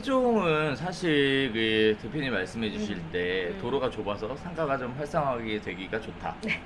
세종은 사실 그 대표님 말씀해 주실 때 음. 도로가 좁아서 상가가 좀 활성화하게 되기가 좋다. 네.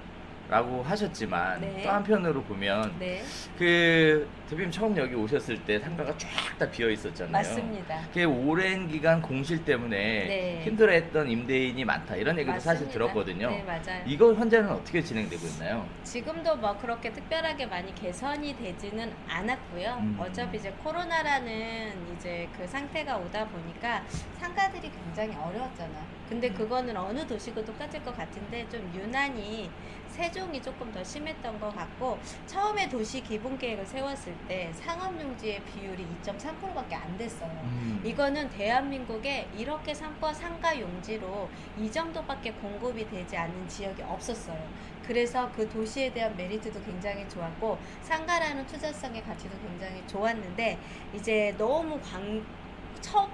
라고 하셨지만 네. 또 한편으로 보면 네. 그 대표님 처음 여기 오셨을 때 상가가 쫙 다 비어 있었잖아요. 맞습니다. 그게 오랜 기간 공실 때문에 네. 힘들어했던 임대인이 많다 이런 얘기도 사실 맞습니다. 들었거든요. 네, 맞아요. 이거 현재는 어떻게 진행되고 있나요? 지금도 뭐 그렇게 특별하게 많이 개선이 되지는 않았고요. 어차피 이제 코로나라는 이제 그 상태가 오다 보니까 상가들이 굉장히 어려웠잖아요. 근데 그거는 어느 도시고 똑같을 것 같은데 좀 유난히 세종이 조금 더 심했던 것 같고, 처음에 도시 기본 계획을 세웠을 때 상업용지의 비율이 2.3%밖에 안 됐어요. 이거는 대한민국에 이렇게 상가 용지로 이 정도밖에 공급이 되지 않는 지역이 없었어요. 그래서 그 도시에 대한 메리트도 굉장히 좋았고 상가라는 투자성의 가치도 굉장히 좋았는데, 이제 너무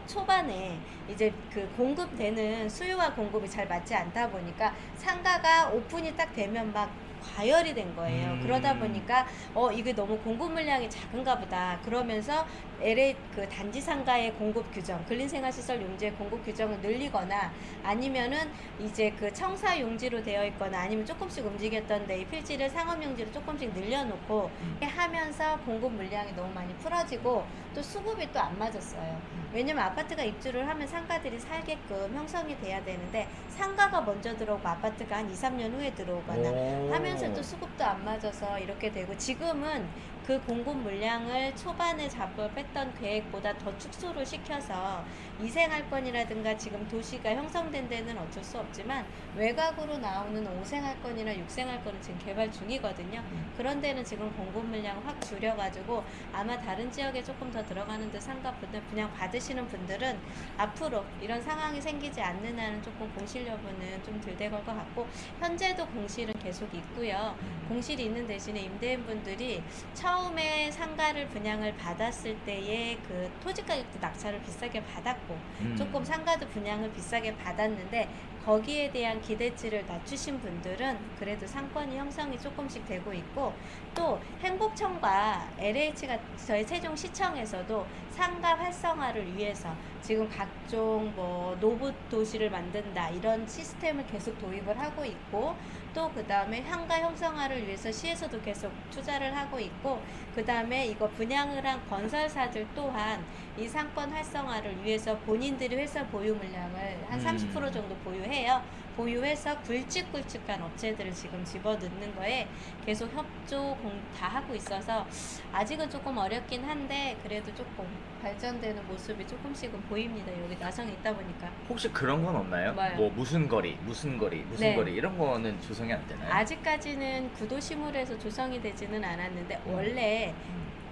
초반에 이제 그 공급되는 수요와 공급이 잘 맞지 않다 보니까 상가가 오픈이 딱 되면 막 과열이 된 거예요. 그러다 보니까 이게 너무 공급 물량이 작은가 보다. 그러면서 LA 그 단지 상가의 공급 규정, 근린생활시설 용지의 공급 규정을 늘리거나, 아니면은 이제 그 청사 용지로 되어 있거나, 아니면 조금씩 움직였던 데 이 필지를 상업 용지로 조금씩 늘려놓고 하면서 공급 물량이 너무 많이 풀어지고 또 수급이 또 안 맞았어요. 왜냐면 아파트가 입주를 하면 상가들이 살게끔 형성이 돼야 되는데 상가가 먼저 들어오고 아파트가 한 2, 3년 후에 들어오거나 하면서 또 수급도 안 맞아서 이렇게 되고, 지금은 그 공급 물량을 초반에 잡았던 계획보다 더 축소를 시켜서 이생할권이라든가 지금 도시가 형성된 데는 어쩔 수 없지만 외곽으로 나오는 5생할권이나 6생할권은 지금 개발 중이거든요. 그런 데는 지금 공급 물량을 확 줄여가지고 아마 다른 지역에 조금 더 들어가는 데 상가분들 분양 받으시는 분들은 앞으로 이런 상황이 생기지 않는 한은 조금 공실 여부는 좀 덜 될 것 같고, 현재도 공실은 계속 있고요. 공실이 있는 대신에 임대인분들이 처음에 상가를 분양을 받았을 때의 그 토지 가격도 낙찰을 비싸게 받았고 조금 상가도 분양을 비싸게 받았는데 거기에 대한 기대치를 낮추신 분들은 그래도 상권이 형성이 조금씩 되고 있고, 또 행복청과 LH가 저희 세종시청에서도 상가 활성화를 위해서 지금 각종 뭐 노브 도시를 만든다 이런 시스템을 계속 도입을 하고 있고, 또 그 다음에 상가 형성화를 위해서 시에서도 계속 투자를 하고 있고, 그 다음에 이거 분양을 한 건설사들 또한 이 상권 활성화를 위해서 본인들이 회사 보유 물량을 한 30% 정도 보유해서 굵직굵직한 업체들을 지금 집어넣는 거에 계속 협조 다 하고 있어서 아직은 조금 어렵긴 한데 그래도 조금 발전되는 모습이 조금씩은 보입니다. 여기 나성에 있다 보니까. 혹시 그런 건 없나요? 뭐요? 뭐 무슨 거리 네. 이런 거는 조성이 안 되나요? 아직까지는 구도시물에서 조성이 되지는 않았는데 원래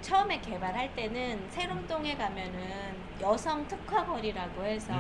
처음에 개발할 때는 세롬동에 가면은 여성 특화거리라고 해서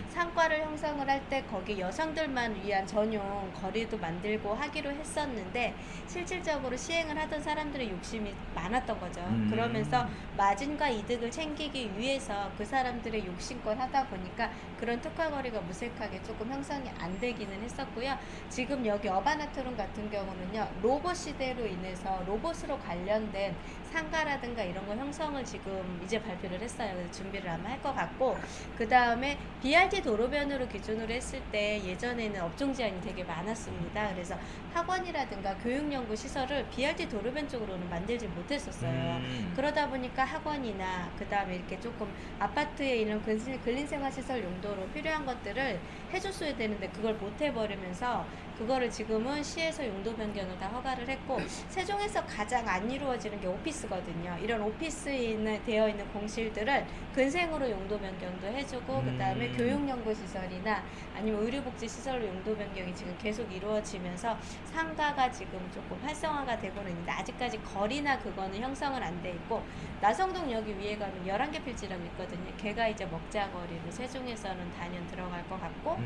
상가를 형성을 할 때 거기 여성들만 위한 전용 거리도 만들고 하기로 했었는데 실질적으로 시행을 하던 사람들의 욕심이 많았던 거죠. 그러면서 마진과 이득을 챙기기 위해서 그 사람들의 욕심껏 하다 보니까 그런 특화거리가 무색하게 조금 형성이 안 되기는 했었고요. 지금 여기 어바나트룸 같은 경우는요, 로봇 시대로 인해서 로봇으로 관련된 상가라든가 이런 거 형성을 지금 이제 발표를 했어요. 그래서 준비를 아마 할 것 같고, 그 다음에 BRT 도로변으로 기준으로 했을 때 예전에는 업종 제한이 되게 많았습니다. 그래서 학원이라든가 교육연구 시설을 BRT 도로변 쪽으로는 만들지 못했었어요. 그러다 보니까 학원이나 그 다음에 이렇게 조금 아파트에 있는 근린생활시설 용도로 필요한 것들을 해줬어야 되는데 그걸 못 해버리면서 그거를 지금은 시에서 용도 변경을 다 허가를 했고, 세종에서 가장 안 이루어지는 게 오피스거든요. 이런 오피스에 되어 있는 공실들을 근생으로 용도 변경도 해주고, 그 다음에 교육연구시설이나 아니면 의료복지시설로 용도 변경이 지금 계속 이루어지면서 상가가 지금 조금 활성화가 되고는 있는데 아직까지 거리나 그거는 형성은 안 돼 있고, 나성동 여기 위에 가면 11개 필지라고 있거든요. 걔가 이제 먹자거리로 세종에서는 단연 들어갈 것 같고,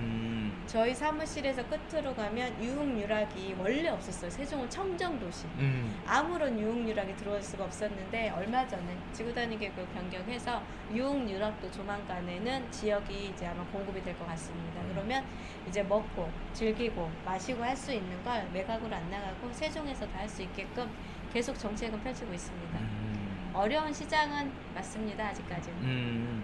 저희 사무실에서 끝으로 가면 유흥유락이 원래 없었어요. 세종은 청정도시. 아무런 유흥유락이 들어올 수가 없었는데 얼마 전에 지구단위 계획을 변경해서 유흥유락도 조만간에는 지역이 이제 아마 공급이 될 것 같습니다. 그러면 이제 먹고 즐기고 마시고 할 수 있는 걸 외곽으로 안 나가고 세종에서 다 할 수 있게끔 계속 정책은 펼치고 있습니다. 어려운 시장은 맞습니다. 아직까지는.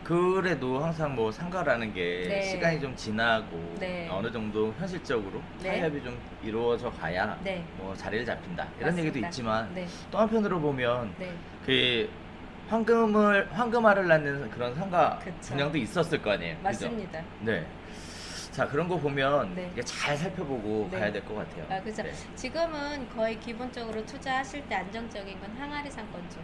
그래도 항상 뭐 상가라는 게 네. 시간이 좀 지나고 네. 어느 정도 현실적으로 네. 타협이 좀 이루어져 가야 네. 뭐 자리를 잡힌다 이런 맞습니다. 얘기도 있지만 네. 또 한편으로 보면 네. 그 황금알을 낳는 그런 상가 그쵸. 분양도 있었을 거 아니에요. 그죠? 맞습니다. 네. 자 그런 거 보면 네. 이게 잘 살펴보고 네. 가야 될 것 같아요. 아, 그죠. 네. 지금은 거의 기본적으로 투자하실 때 안정적인 건 항아리 상권주.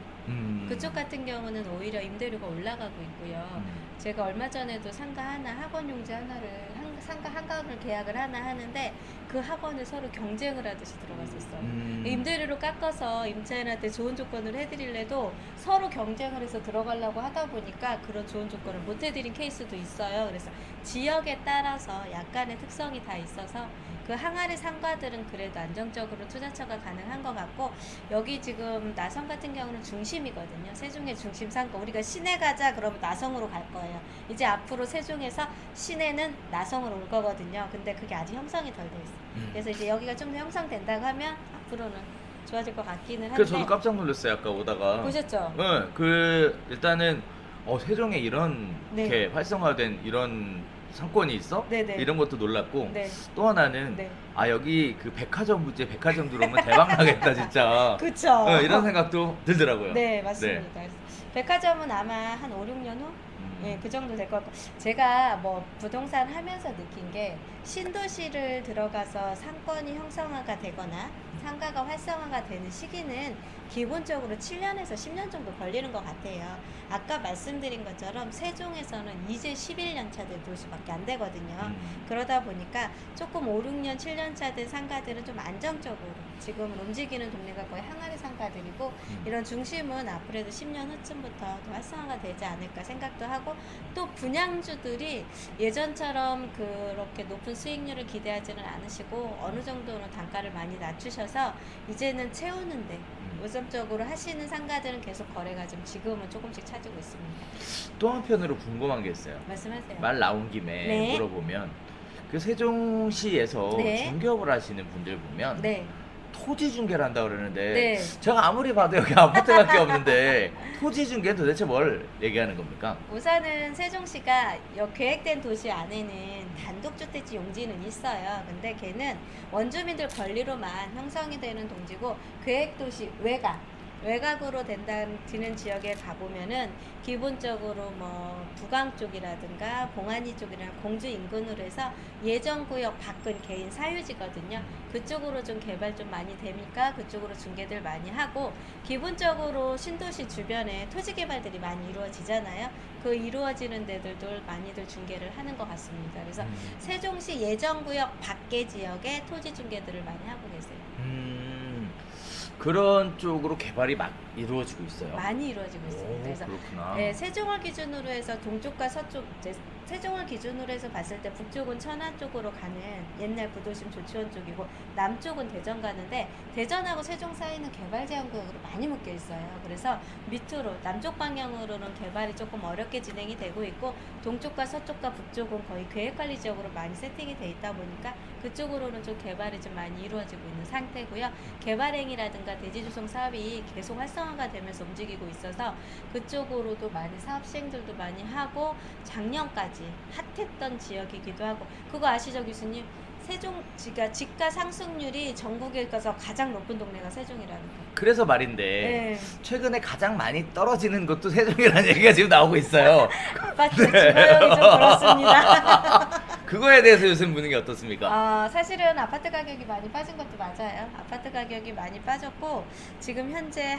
그쪽 같은 경우는 오히려 임대료가 올라가고 있고요. 제가 얼마 전에도 상가 하나, 학원 용지 하나를 상가 한가운을 계약을 하나 하는데 그 학원을 서로 경쟁을 하듯이 들어갔었어요. 임대료를 깎아서 임차인한테 좋은 조건을 해드릴래도 서로 경쟁을 해서 들어가려고 하다 보니까 그런 좋은 조건을 못 해드린 케이스도 있어요. 그래서 지역에 따라서 약간의 특성이 다 있어서 그 항아리 상가들은 그래도 안정적으로 투자처가 가능한 것 같고, 여기 지금 나성 같은 경우는 중심이거든요. 세종의 중심 상가. 우리가 시내 가자 그러면 나성으로 갈 거예요. 이제 앞으로 세종에서 시내는 나성으로 올 거거든요. 근데 그게 아직 형성이 덜 돼 있어요. 그래서 이제 여기가 좀 더 형성된다고 하면 앞으로는 좋아질 것 같기는 한데. 그래서 저도 깜짝 놀랐어요. 아까 오다가. 보셨죠? 네, 그 일단은 세종에 이런 네. 이렇게 활성화된 이런 상권이 있어? 네네. 이런 것도 놀랐고 네. 또 하나는 네. 여기 그 백화점 부지에 백화점 들어오면 대박 나겠다 진짜. 그쵸. 이런 생각도 들더라고요. 네, 맞습니다. 그래서 백화점은 아마 한 5, 6년 후? 예, 그 정도 될 것 같고, 제가 뭐 부동산 하면서 느낀 게 신도시를 들어가서 상권이 형성화가 되거나 상가가 활성화가 되는 시기는 기본적으로 7년에서 10년 정도 걸리는 것 같아요. 아까 말씀드린 것처럼 세종에서는 이제 11년 차 된 도시밖에 안 되거든요. 그러다 보니까 조금 5, 6년, 7년 차 된 상가들은 좀 안정적으로 지금 움직이는 동네가 거의 항아리 상가들이고, 이런 중심은 앞으로도 10년 후쯤부터 더 활성화가 되지 않을까 생각도 하고, 또 분양주들이 예전처럼 그렇게 높은 수익률을 기대하지는 않으시고 어느 정도는 단가를 많이 낮추셔서 이제는 채우는데 우선적으로 하시는 상가들은 계속 거래가 좀 지금은 조금씩 차지고 있습니다. 또 한편으로 궁금한 게 있어요. 말씀하세요. 말 나온 김에 네. 물어보면 그 세종시에서 네. 중개업을 하시는 분들 보면 네. 토지 중개를 한다 그러는데 네. 제가 아무리 봐도 여기 아파트밖에 없는데 토지 중개는 도대체 뭘 얘기하는 겁니까? 우선은 세종시가 계획된 도시 안에는 단독주택지 용지는 있어요. 근데 걔는 원주민들 권리로만 형성이 되는 동지고, 계획도시 외곽으로 되는 지역에 가보면은 기본적으로 뭐 부강 쪽이라든가 봉안리 쪽이나 공주 인근으로 해서 예정구역 밖은 개인 사유지거든요. 그쪽으로 좀 개발 좀 많이 되니까 그쪽으로 중개들 많이 하고, 기본적으로 신도시 주변에 토지 개발들이 많이 이루어지잖아요. 그 이루어지는 데들도 많이들 중개를 하는 것 같습니다. 그래서 세종시 예정구역 밖의 지역에 토지 중개들을 많이 하고 계세요. 그런 쪽으로 개발이 막 이루어지고 있어요. 많이 이루어지고 있습니다. 그래서 그렇구나. 네, 세종을 기준으로 해서 동쪽과 서쪽, 세종을 기준으로 해서 봤을 때 북쪽은 천안 쪽으로 가는 옛날 부도심 조치원 쪽이고, 남쪽은 대전 가는데, 대전하고 세종 사이는 개발 제한 구역으로 많이 묶여 있어요. 그래서 밑으로 남쪽 방향으로는 개발이 조금 어렵게 진행이 되고 있고, 동쪽과 서쪽과 북쪽은 거의 계획관리 지역으로 많이 세팅이 돼 있다 보니까 그쪽으로는 좀 개발이 좀 많이 이루어지고 있는 상태고요. 개발행위라든가 대지조성 사업이 계속 활성화가 되면서 움직이고 있어서 그쪽으로도 많이 사업 시행들도 많이 하고, 작년까지 핫했던 지역이기도 하고. 그거 아시죠, 교수님? 세종지가 집가 상승률이 전국에서 가장 높은 동네가 세종이라는 거. 그래서 말인데 네. 최근에 가장 많이 떨어지는 것도 세종이라는 얘기가 지금 나오고 있어요. 아파트 주거용이 좀 그렇습니다. 그거에 대해서 요즘 분위기 어떻습니까? 사실은 아파트 가격이 많이 빠진 것도 맞아요. 아파트 가격이 많이 빠졌고, 지금 현재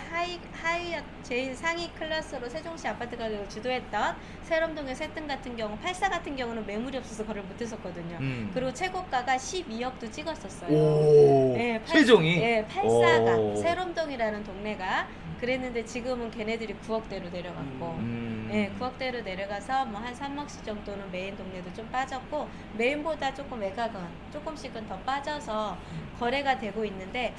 제일 상위 클래스로 세종시 아파트 가격을 주도했던 세롬동의 세등 같은 경우, 84 같은 경우는 매물이 없어서 거래를 못했었거든요. 그리고 최고가가 12억도 찍었었어요. 오, 네, 세종이? 네, 84가 오. 세롬동이라는 동네가 그랬는데 지금은 걔네들이 9억대로 내려갔고, 네, 9억대로 내려가서 뭐 한 3억씩 정도는 메인 동네도 좀 빠졌고, 메인보다 조금 외곽은 조금씩은 더 빠져서 거래가 되고 있는데,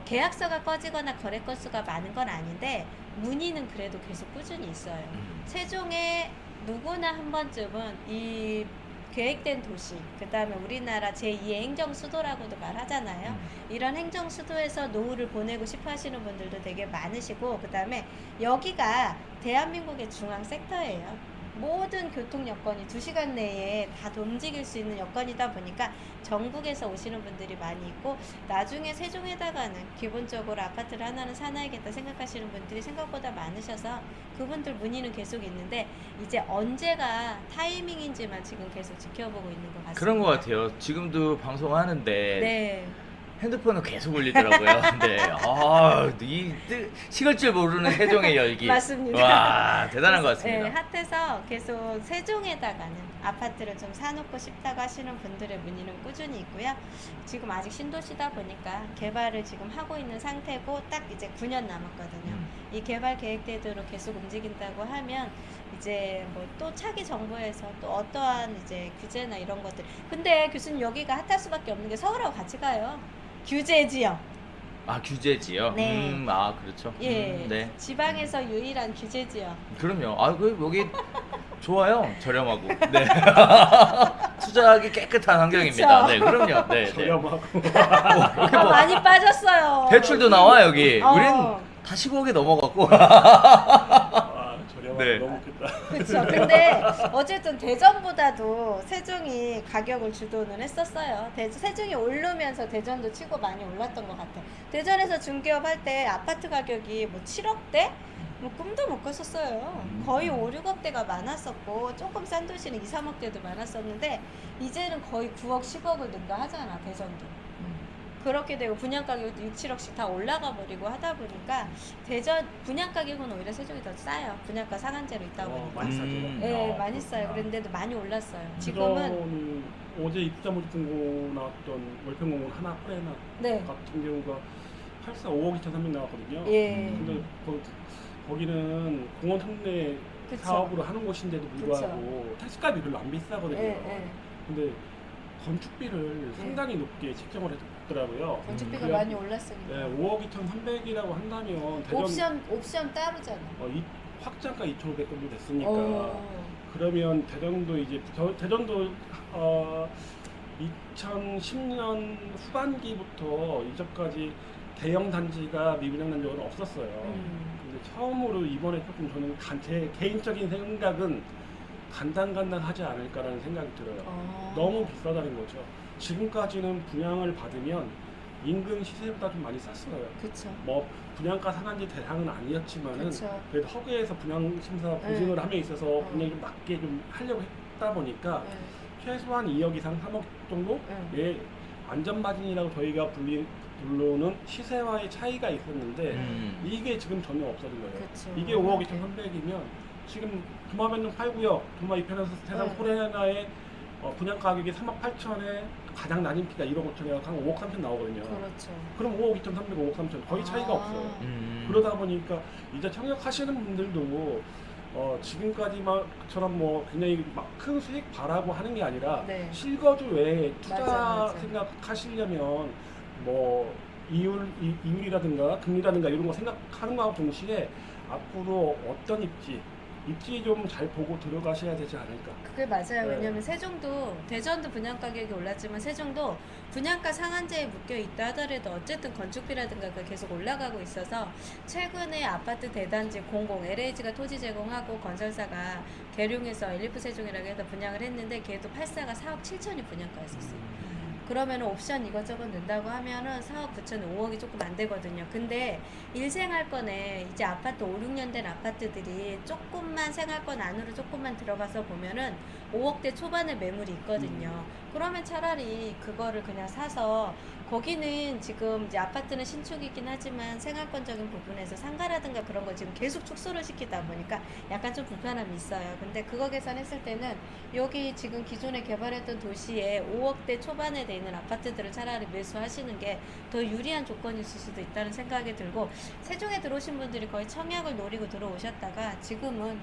계약서가 꺼지거나 거래 건수가 많은 건 아닌데 문의는 그래도 계속 꾸준히 있어요. 세종에 누구나 한 번쯤은 이 계획된 도시, 그 다음에 우리나라 제2의 행정수도라고도 말하잖아요. 이런 행정수도에서 노후를 보내고 싶어 하시는 분들도 되게 많으시고, 그 다음에 여기가 대한민국의 중앙 섹터예요. 모든 교통 여건이 2시간 내에 다 움직일 수 있는 여건이다 보니까 전국에서 오시는 분들이 많이 있고, 나중에 세종에다가는 기본적으로 아파트를 하나는 사놔야겠다 생각하시는 분들이 생각보다 많으셔서 그분들 문의는 계속 있는데, 이제 언제가 타이밍인지만 지금 계속 지켜보고 있는 것 같습니다. 그런 것 같아요. 지금도 방송하는데 네. 핸드폰은 계속 울리더라고요. 근데 식을 줄 모르는 세종의 열기. 맞습니다. 와, 대단한 것 네, 같습니다. 핫해서 계속 세종에다가는 아파트를 좀 사놓고 싶다고 하시는 분들의 문의는 꾸준히 있고요. 지금 아직 신도시다 보니까 개발을 지금 하고 있는 상태고, 딱 이제 9년 남았거든요. 이 개발 계획대로 계속 움직인다고 하면 이제 뭐 또 차기 정부에서 또 어떠한 이제 규제나 이런 것들. 근데 교수님, 여기가 핫할 수밖에 없는 게 서울하고 같이 가요. 규제 지역. 아, 규제지요? 네. 그렇죠. 예. 네. 지방에서 유일한 규제 지역. 그럼요. 여기 좋아요. 저렴하고. 네. 투자하기 깨끗한 환경입니다. 그쵸? 네, 그럼요. 네, 네. 저렴하고 여기 뭐 많이 빠졌어요. 대출도 나와 여기. 어. 우린 다 15억에 넘어갔고. 저렴하고 네. 너무 좋다. 그렇죠. 근데 어쨌든 대전보다도 세종이 가격을 주도는 했었어요. 세종이 오르면서 대전도 치고 많이 올랐던 것 같아요. 대전에서 중개업 할 때 아파트 가격이 뭐 7억대? 뭐 꿈도 못 꿨었어요. 거의 5, 6억대가 많았었고, 조금 싼 도시는 2, 3억대도 많았었는데 이제는 거의 9억, 10억을 능가하잖아, 대전도. 그렇게 되고 분양가격도 6, 7억씩 다 올라가 버리고 하다 보니까 대전 분양가격은 오히려 세종이 더 싸요. 분양가 상한제로 있다 보니까. 많이 싸죠. 네, 많이 싸요. 그런데도 많이 올랐어요. 지금은 어제 입주자 모집 등록 나왔던 월평공원 하나 프레나 네. 같은 경우가 8사 5억 2,300 나왔거든요. 예. 근데 거기는 공원 탐내 그쵸. 사업으로 하는 곳인데도 불구하고 택시값이 별로 안 비싸거든요. 예, 예. 근데 건축비를 상당히 높게 책정을 했더라고요. 건축비가 그래- 많이 올랐으니까. 네, 5억 2,300이라고 한다면 대전 옵션 따로잖아. 확장가 2,500 정도 됐으니까 어. 그러면 대전도 이제 대전도 2010년 후반기부터 이전까지 대형 단지가 미분양 난 적은 없었어요. 근데 처음으로 이번에 조금 저는 제 개인적인 생각은 간당간당하지 않을까라는 생각이 들어요. 너무 비싸다는 거죠. 지금까지는 분양을 받으면 인근 시세보다 좀 많이 쌌어요. 그쵸. 뭐 분양가 상한제 대상은 아니었지만은 그쵸. 그래도 허그에서 분양 심사 보증을 함에 있어서 분양이 좀 낮게 좀 하려고 했다 보니까 네. 최소한 2억 이상 3억 정도의 안전마진이라고 저희가 부르는 시세와의 차이가 있었는데 이게 지금 전혀 없어진 거예요. 그쵸. 이게 5억 2,300이면 지금 도마변동 8구역, 도마 이편에서 세상 코레나의 분양 가격이 3억 8천에 가장 낮은 피가 1억 5천에 한 5억 3천 나오거든요. 그렇죠. 그럼 5억 2,300, 5억 3천 거의 차이가 없어요. 그러다 보니까 이제 청약하시는 분들도 지금까지처럼 뭐 굉장히 막 큰 수익 바라고 하는 게 아니라 네. 실거주 외에 투자 맞아. 생각하시려면 뭐 이율이라든가 금리라든가 이런 거 생각하는 거하고 동시에 앞으로 어떤 입지 좀 잘 보고 들어가셔야 되지 않을까. 그게 맞아요. 네. 왜냐면 세종도, 대전도 분양 가격이 올랐지만 세종도 분양가 상한제에 묶여 있다 하더라도 어쨌든 건축비라든가 그게 계속 올라가고 있어서, 최근에 아파트 대단지 00 LH가 토지 제공하고 건설사가 계룡에서 엘리프 세종이라고 해서 분양을 했는데 걔도 84가 4억 7천이 분양가였었어요. 그러면 옵션 이것저것 넣는다고 하면은 4억 9천, 5억이 조금 안 되거든요. 근데 일생활권에 이제 아파트 5, 6년 된 아파트들이 조금만 생활권 안으로 조금만 들어가서 보면은 5억대 초반에 매물이 있거든요. 그러면 차라리 그거를 그냥 사서, 거기는 지금 이제 아파트는 신축이긴 하지만 생활권적인 부분에서 상가라든가 그런 거 지금 계속 축소를 시키다 보니까 약간 좀 불편함이 있어요. 근데 그거 계산했을 때는 여기 지금 기존에 개발했던 도시에 5억대 초반에 돼 있는 아파트들을 차라리 매수하시는 게 더 유리한 조건이 있을 수도 있다는 생각이 들고, 세종에 들어오신 분들이 거의 청약을 노리고 들어오셨다가 지금은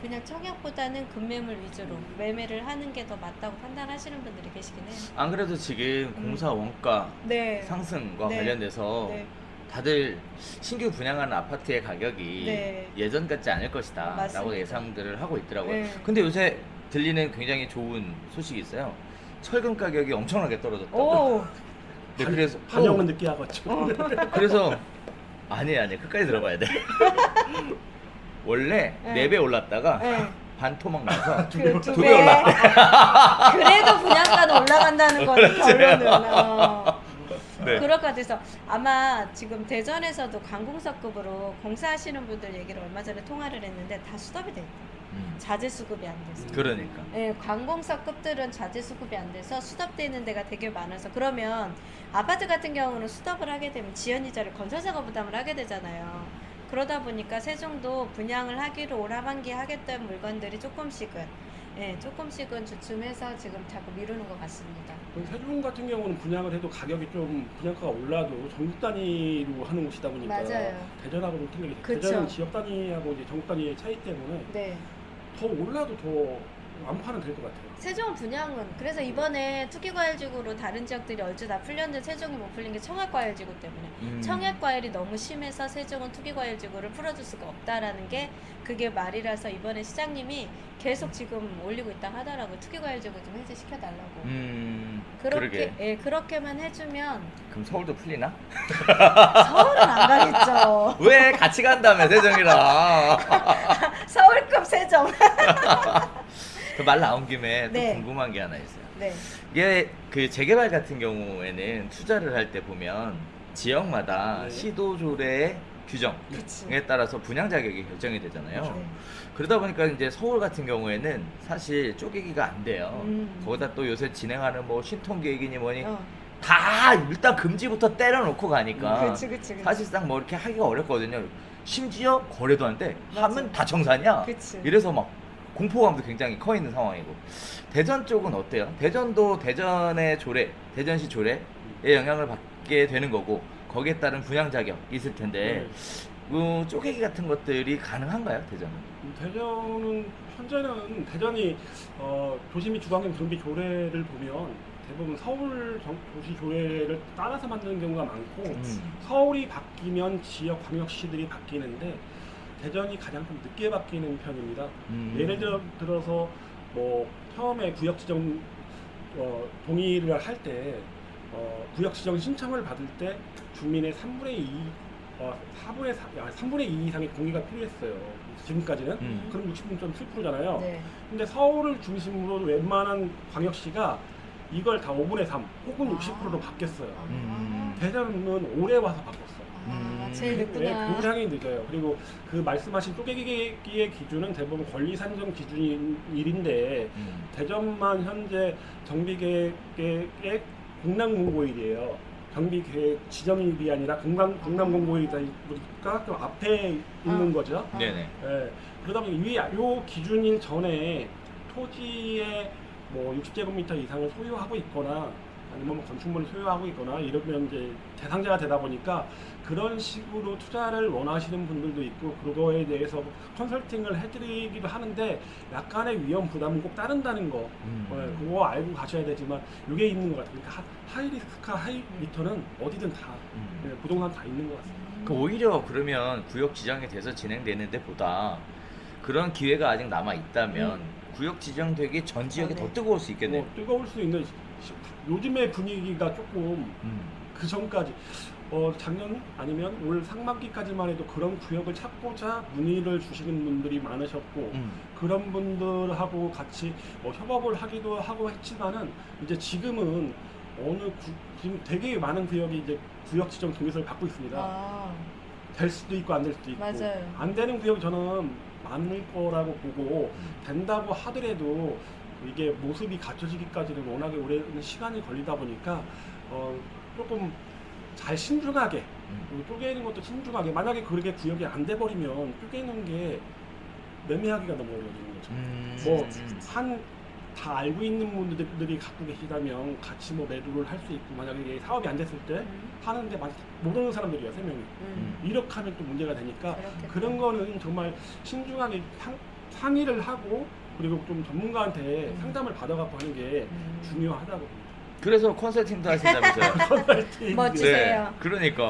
그냥 청약보다는 급매물 위주로 매매를 하는 게 더 맞다고 판단하시는 분들이 계시긴 해요. 안 그래도 지금 공사 원가 네. 상승과 네. 관련돼서 네. 다들 신규 분양하는 아파트의 가격이 네. 예전 같지 않을 것이다 라고 맞습니다. 예상들을 하고 있더라고요. 네. 근데 요새 들리는 굉장히 좋은 소식이 있어요. 철근 가격이 엄청나게 떨어졌다고. 오. 네, 그래서 반영은 늦게 하겠죠. 그래서 아니 끝까지 들어봐야 돼. 원래 네. 4배 올랐다가 네. 반토막 나서 그 두 배 올라. 그래도 분양가는 올라간다는 거는 결론은. 네. 그럴 것 같아서 아마 지금 대전에서도 관공서급으로 공사하시는 분들 얘기를 얼마 전에 통화를 했는데 다 수답이 돼 있다. 자재 수급이 안 돼서. 그러니까. 네, 관공서급들은 자재 수급이 안 돼서 수답되는 데가 되게 많아서 그러면 아파트 같은 경우는 수답을 하게 되면 지연이자를 건설사가 부담을 하게 되잖아요. 그러다 보니까 세종도 분양을 하기로 올 하반기에 하겠다는 물건들이 조금씩은 주춤해서 지금 자꾸 미루는 것 같습니다. 세종 같은 경우는 분양을 해도 가격이 좀 분양가가 올라도 전국 단위로 하는 곳이다 보니까 맞아요. 대전하고 좀 틀리게 그쵸. 대전은 지역 단위하고 이제 전국 단위의 차이 때문에 네. 더 올라도 더 완파는 될 것 같아요. 세종 분양은 그래서 이번에 투기과열지구로 다른 지역들이 얼추 다 풀렸는데 세종이 못 풀린 게 청약과열지구 때문에 청약과열이 너무 심해서 세종은 투기과열지구를 풀어줄 수가 없다라는 게 그게 말이라서 이번에 시장님이 계속 지금 올리고 있다 하더라고요. 투기과열지구 좀 해제시켜달라고. 그러게. 그렇게만 해주면 그럼 서울도 풀리나? 서울은 안 가겠죠. 왜 같이 간다며 세종이랑. 서울급 세종. 그 말 나온 김에 또 네. 궁금한 게 하나 있어요. 네. 이게 그 재개발 같은 경우에는 투자를 할 때 보면 지역마다 네. 시도 조례의 규정에 그치. 따라서 분양 자격이 결정이 되잖아요. 네. 그러다 보니까 이제 서울 같은 경우에는 사실 쪼개기가 안 돼요. 거기다 또 요새 진행하는 뭐 신통계획이니 뭐니 다 일단 금지부터 때려놓고 가니까 그치. 사실상 뭐 이렇게 하기가 어렵거든요. 심지어 거래도 안 돼. 맞아. 하면 다 정산이야. 그치. 이래서 막 공포감도 굉장히 커 있는 상황이고. 대전 쪽은 어때요? 대전도 대전의 조례, 대전시 조례에 영향을 받게 되는 거고 거기에 따른 분양 자격 있을 텐데 그 쪼개기 같은 것들이 가능한가요, 대전은? 대전은 현재는 대전이 도시 및 주거환경 정비 조례를 보면 대부분 서울 도시 조례를 따라서 만드는 경우가 많고 서울이 바뀌면 지역 광역시들이 바뀌는데 대전이 가장 좀 늦게 바뀌는 편입니다. 예를 들어서 뭐 처음에 구역 지정 동의를 할 때 구역 지정 신청을 받을 때 주민의 3분의 2 3분의 2 이상의 동의가 필요했어요. 지금까지는. 그럼 66.7%잖아요. 네. 근데 서울을 중심으로 웬만한 광역시가 이걸 다 5분의 3 혹은 60%로 바뀌었어요. 대전은 올해 와서 바꿨어요. 제일 늦구나. 굉장히 늦어요. 그리고 그 말씀하신 쪼개기의 기준은 대부분 권리 산정 기준인 일인데 대전만 현재 정비계획의 공람공고일이에요. 정비계획 지정일이 아니라 공람공고일이다 보니까 좀 앞에 있는 거죠. 네네. 예, 그러다 보니 요 기준일 전에 토지의 뭐 60제곱미터 이상을 소유하고 있거나 아니면 뭐 건축물을 소유하고 있거나 이러면 이제 대상자가 되다 보니까 그런 식으로 투자를 원하시는 분들도 있고 그거에 대해서 컨설팅을 해드리기도 하는데 약간의 위험 부담은 꼭 따른다는 거 그거 알고 가셔야 되지만 이게 있는 것 같아요. 그러니까 하이리스크와 하이리턴은 어디든 다 부동산 다 있는 것 같습니다. 그 오히려 그러면 구역 지정이 돼서 진행되는데 보다 그런 기회가 아직 남아 있다면 구역 지정되기 전 지역이 더 뜨거울 수 있겠네요. 뜨거울 수 있는 요즘의 분위기가 조금 그 전까지 작년 아니면 올 상반기까지만 해도 그런 구역을 찾고자 문의를 주시는 분들이 많으셨고 그런 분들하고 같이 협업을 하기도 하고 했지만은 이제 지금은 지금 되게 많은 구역이 이제 구역 지정 동의서를 받고 있습니다. 될 수도 있고 안 될 수도 있고 맞아요. 안 되는 구역이 저는 많을 거라고 보고 된다고 하더라도 이게 모습이 갖춰지기까지는 워낙에 오랜 시간이 걸리다 보니까 조금 잘 신중하게 쪼개는 것도 신중하게 만약에 그렇게 구역이 안 돼 버리면 쪼개는 게 매매하기가 너무 어려워지는 거죠. 다 알고 있는 분들이 갖고 계시다면 같이 뭐 매도를 할 수 있고 만약에 이게 사업이 안 됐을 때 하는데 모르는 사람들이야 3명이 이렇게 하면 또 문제가 되니까 그런 거는 정말 신중하게 상의를 하고 그리고 좀 전문가한테 상담을 받아갖고 하는 게 중요하다고 봅니다. 그래서 컨설팅도 하신다면서요. 컨설팅. 멋지세요. 네, 그러니까